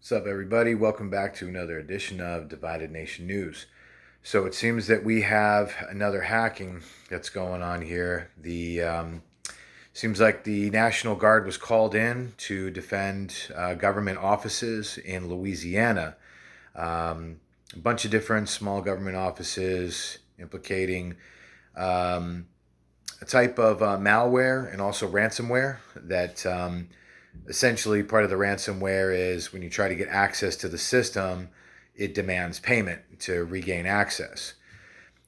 What's up, everybody? Welcome back to another edition of Divided Nation News. So it seems that we have another hacking that's going on here. Seems like the National Guard was called in to defend government offices in Louisiana. A bunch of different small government offices implicating a type of malware and also ransomware that essentially part of the ransomware is when you try to get access to the system, it demands payment to regain access.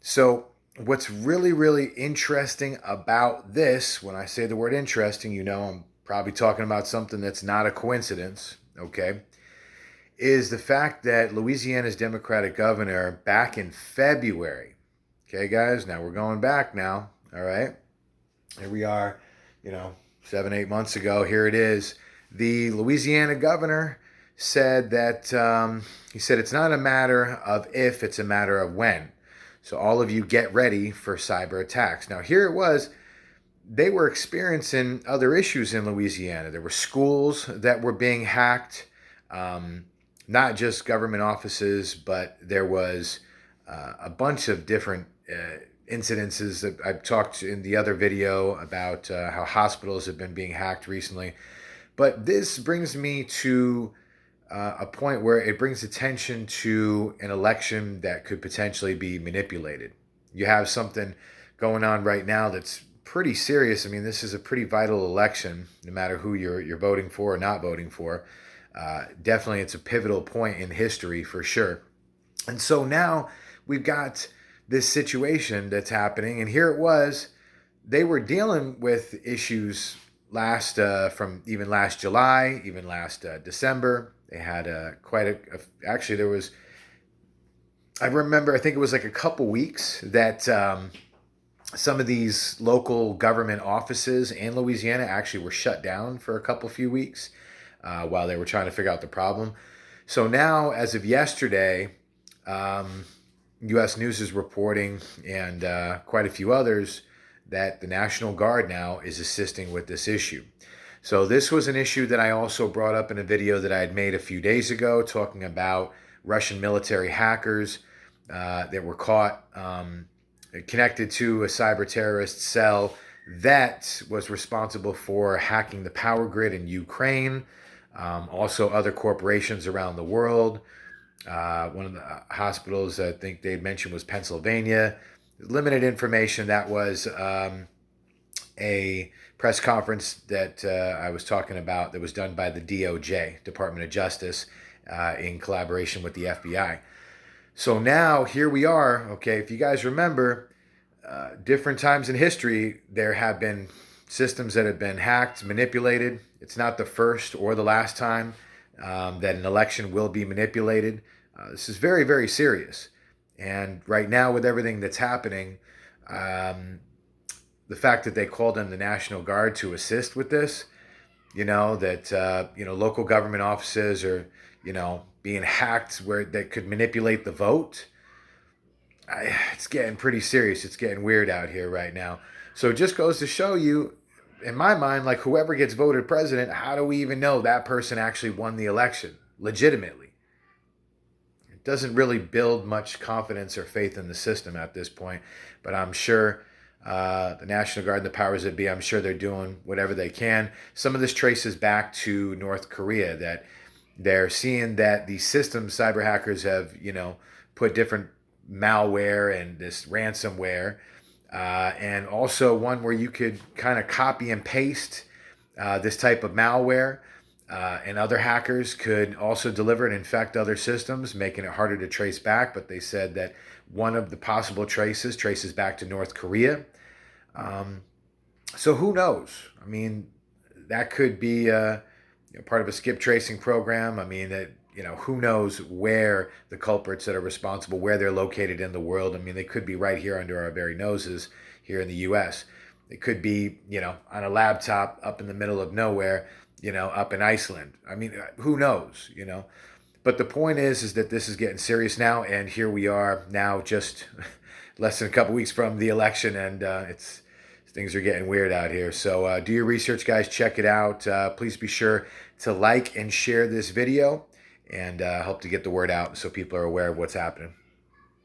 So what's really, really interesting about this, when I say the word interesting, you know I'm probably talking about something that's not a coincidence, okay, is the fact that Louisiana's Democratic governor back in February, okay, guys, now we're going back now, all right, here we are, 7, 8 months ago, here it is. The Louisiana governor said that he said it's not a matter of if, it's a matter of when. So all of you get ready for cyber attacks. Now here it was, they were experiencing other issues in Louisiana. There were schools that were being hacked, not just government offices, but there was a bunch of different incidences that I've talked in the other video about how hospitals have been being hacked recently. But this brings me to a point where it brings attention to an election that could potentially be manipulated. You have something going on right now that's pretty serious. I mean, this is a pretty vital election, no matter who you're voting for or not voting for. Definitely, it's a pivotal point in history for sure. And so now we've got this situation that's happening, and here it was. They were dealing with issues from even last July, even last December. They had actually there was, I remember, I think it was like a couple weeks that some of these local government offices in Louisiana actually were shut down for a few weeks while they were trying to figure out the problem. So now, as of yesterday, U.S. News is reporting, and quite a few others, that the National Guard now is assisting with this issue. So this was an issue that I also brought up in a video that I had made a few days ago, talking about Russian military hackers that were caught connected to a cyber terrorist cell that was responsible for hacking the power grid in Ukraine, also other corporations around the world. One of the hospitals I think they'd mentioned was Pennsylvania. Limited information. That was a press conference that I was talking about that was done by the DOJ, Department of Justice, in collaboration with the FBI. So now here we are. Okay, if you guys remember, different times in history, there have been systems that have been hacked, manipulated. It's not the first or the last time that an election will be manipulated. This is very, very serious. And right now, with everything that's happening, the fact that they called in the National Guard to assist with this, that local government offices are, being hacked where they could manipulate the vote. It's getting pretty serious. It's getting weird out here right now. So it just goes to show you, in my mind, like whoever gets voted president, how do we even know that person actually won the election legitimately? It doesn't really build much confidence or faith in the system at this point. But I'm sure the National Guard and the powers that be, I'm sure they're doing whatever they can. Some of this traces back to North Korea, that they're seeing that the systems cyber hackers have, put different malware and this ransomware, and also one where you could kind of copy and paste this type of malware, and other hackers could also deliver and infect other systems, making it harder to trace back. But they said that one of the possible traces back to North Korea. So who knows? I mean, that could be part of a skip tracing program. I mean, who knows where the culprits that are responsible, where they're located in the world. I mean, they could be right here under our very noses here in the U.S. They could be, on a laptop up in the middle of nowhere, up in Iceland. I mean, who knows, But the point is that this is getting serious now, and here we are now, just less than a couple weeks from the election, and things are getting weird out here. So do your research, guys. Check it out. Please be sure to like and share this video. and help to get the word out so people are aware of what's happening.